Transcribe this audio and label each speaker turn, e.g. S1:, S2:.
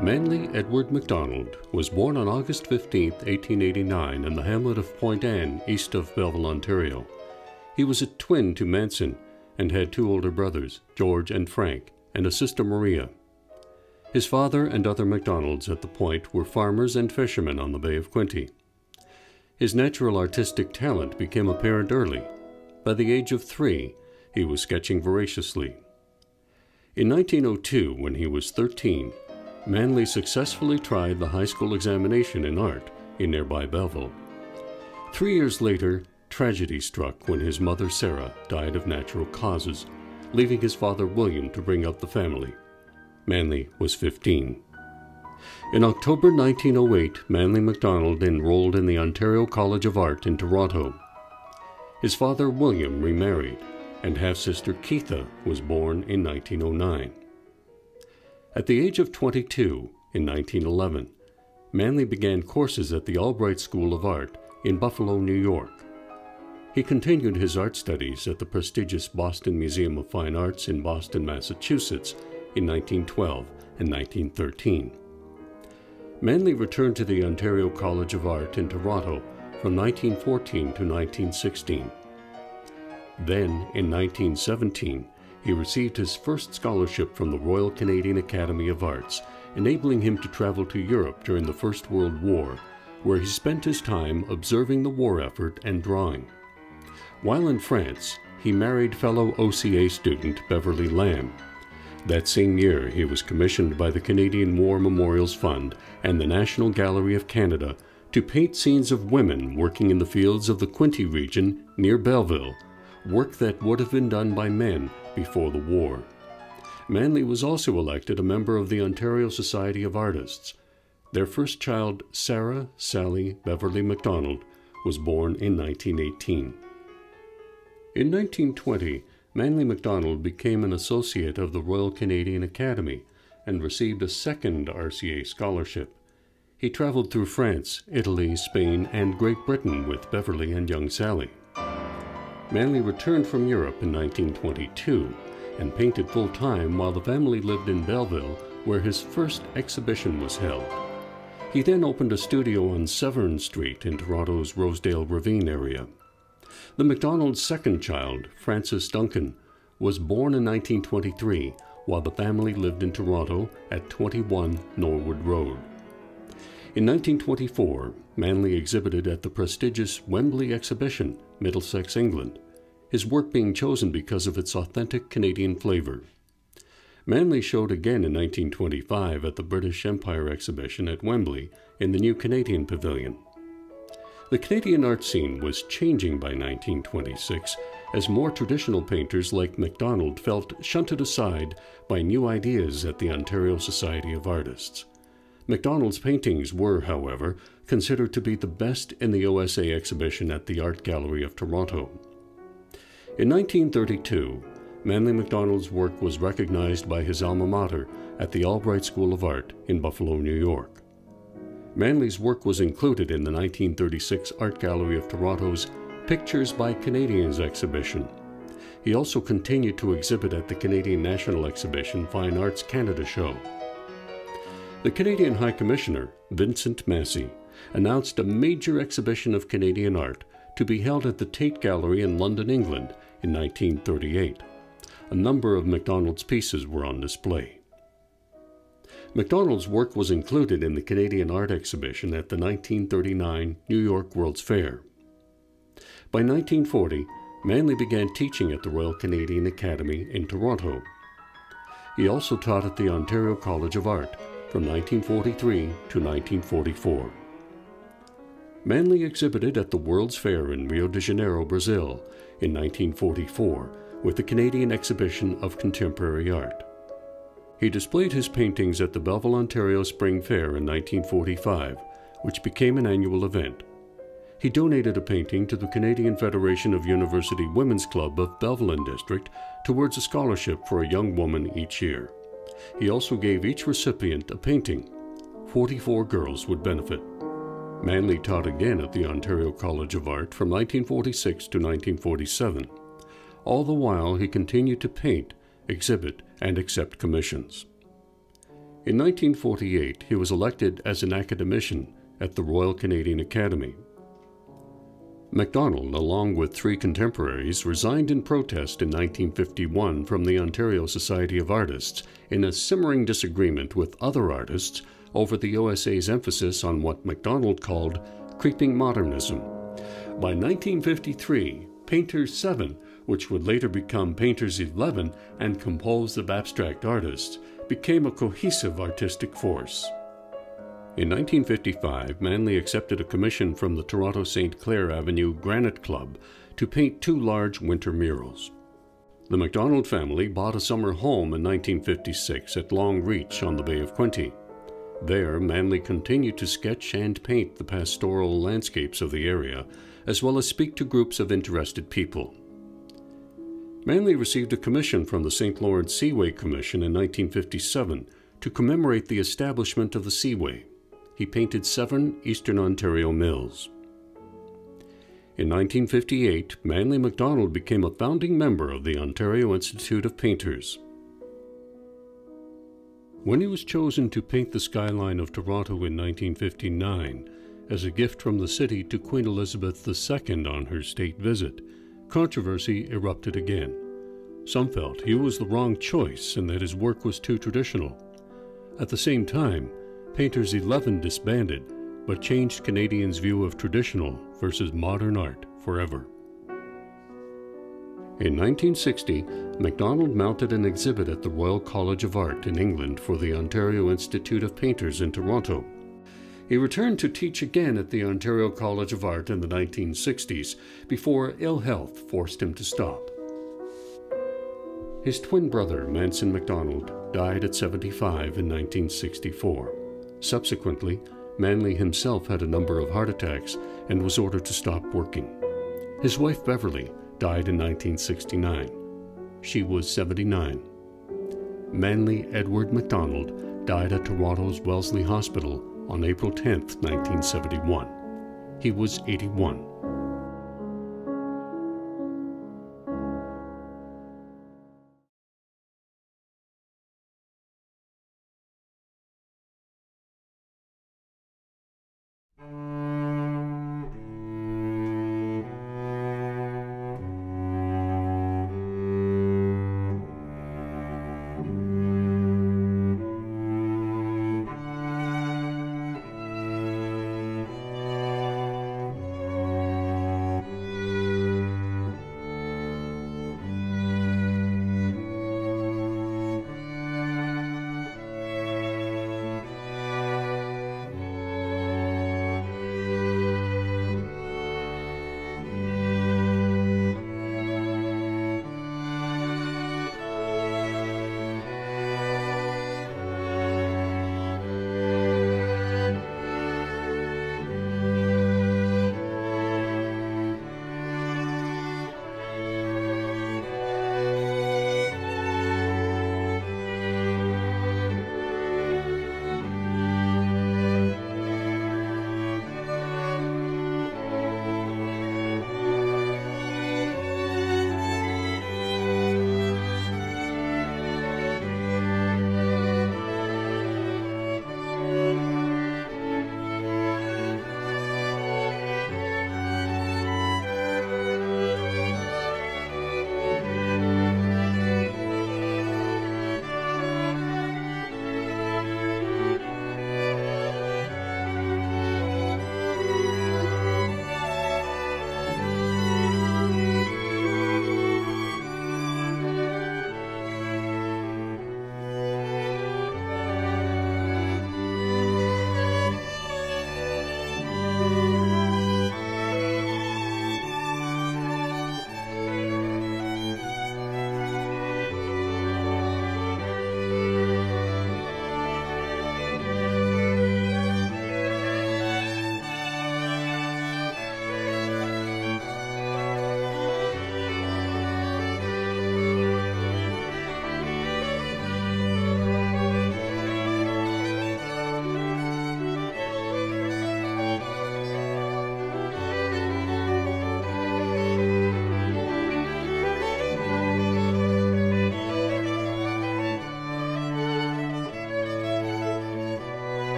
S1: Manly Edward MacDonald was born on August 15, 1889 in the hamlet of Point Anne, east of Belleville, Ontario. He was a twin to Manson and had two older brothers, George and Frank, and a sister Maria. His father and other MacDonalds at the Point were farmers and fishermen on the Bay of Quinte. His natural artistic talent became apparent early. By the age of 3, he was sketching voraciously. In 1902, when he was 13, Manly successfully tried the high school examination in art in nearby Belleville. 3 years later, tragedy struck when his mother Sarah died of natural causes, leaving his father William to bring up the family. Manly was 15. In October 1908, Manly MacDonald enrolled in the Ontario College of Art in Toronto. His father William remarried, and half-sister Keitha was born in 1909. At the age of 22, in 1911, Manly began courses at the Albright School of Art in Buffalo, New York. He continued his art studies at the prestigious Boston Museum of Fine Arts in Boston, Massachusetts in 1912 and 1913. Manly returned to the Ontario College of Art in Toronto from 1914 to 1916. Then, in 1917, he received his first scholarship from the Royal Canadian Academy of Arts, enabling him to travel to Europe during the First World War, where he spent his time observing the war effort and drawing. While in France, he married fellow OCA student Beverly Lamb. That same year, he was commissioned by the Canadian War Memorials Fund and the National Gallery of Canada to paint scenes of women working in the fields of the Quinte region near Belleville, work that would have been done by men before the war. Manly was also elected a member of the Ontario Society of Artists. Their first child, Sarah Sally Beverly MacDonald, was born in 1918. In 1920, Manly MacDonald became an associate of the Royal Canadian Academy and received a second RCA scholarship. He traveled through France, Italy, Spain, and Great Britain with Beverly and young Sally. Manly returned from Europe in 1922 and painted full-time while the family lived in Belleville, where his first exhibition was held. He then opened a studio on Severn Street in Toronto's Rosedale Ravine area. The MacDonald's second child, Francis Duncan, was born in 1923 while the family lived in Toronto at 21 Norwood Road. In 1924, Manly exhibited at the prestigious Wembley Exhibition, Middlesex, England, his work being chosen because of its authentic Canadian flavor. Manly showed again in 1925 at the British Empire Exhibition at Wembley in the new Canadian Pavilion. The Canadian art scene was changing by 1926 as more traditional painters like MacDonald felt shunted aside by new ideas at the Ontario Society of Artists. MacDonald's paintings were, however, considered to be the best in the OSA exhibition at the Art Gallery of Toronto. In 1932, Manly MacDonald's work was recognized by his alma mater at the Albright School of Art in Buffalo, New York. Manly's work was included in the 1936 Art Gallery of Toronto's Pictures by Canadians exhibition. He also continued to exhibit at the Canadian National Exhibition Fine Arts Canada show. The Canadian High Commissioner, Vincent Massey, announced a major exhibition of Canadian art to be held at the Tate Gallery in London, England in 1938. A number of MacDonald's pieces were on display. MacDonald's work was included in the Canadian Art Exhibition at the 1939 New York World's Fair. By 1940, Manly began teaching at the Royal Canadian Academy in Toronto. He also taught at the Ontario College of Art from 1943 to 1944. Manly exhibited at the World's Fair in Rio de Janeiro, Brazil in 1944 with the Canadian Exhibition of Contemporary Art. He displayed his paintings at the Belleville, Ontario Spring Fair in 1945, which became an annual event. He donated a painting to the Canadian Federation of University Women's Club of Belleville District towards a scholarship for a young woman each year. He also gave each recipient a painting. 44 girls would benefit. Manly taught again at the Ontario College of Art from 1946 to 1947. All the while, he continued to paint, exhibit, and accept commissions. In 1948, he was elected as an academician at the Royal Canadian Academy. MacDonald, along with 3 contemporaries, resigned in protest in 1951 from the Ontario Society of Artists in a simmering disagreement with other artists over the OSA's emphasis on what MacDonald called creeping modernism. By 1953, Painters 7, which would later become Painters 11 and composed of abstract artists, became a cohesive artistic force. In 1955, Manly accepted a commission from the Toronto St. Clair Avenue Granite Club to paint 2 large winter murals. The MacDonald family bought a summer home in 1956 at Long Reach on the Bay of Quinte. There, Manly continued to sketch and paint the pastoral landscapes of the area, as well as speak to groups of interested people. Manly received a commission from the St. Lawrence Seaway Commission in 1957 to commemorate the establishment of the Seaway. He painted 7 Eastern Ontario mills. In 1958, Manly MacDonald became a founding member of the Ontario Institute of Painters. When he was chosen to paint the skyline of Toronto in 1959 as a gift from the city to Queen Elizabeth II on her state visit, controversy erupted again. Some felt he was the wrong choice and that his work was too traditional. At the same time, Painters 11 disbanded, but changed Canadians' view of traditional versus modern art forever. In 1960, MacDonald mounted an exhibit at the Royal College of Art in England for the Ontario Institute of Painters in Toronto. He returned to teach again at the Ontario College of Art in the 1960s before ill health forced him to stop. His twin brother, Manson MacDonald, died at 75 in 1964. Subsequently, Manly himself had a number of heart attacks and was ordered to stop working. His wife, Beverly, died in 1969. She was 79. Manly Edward MacDonald died at Toronto's Wellesley Hospital on April 10, 1971. He was 81.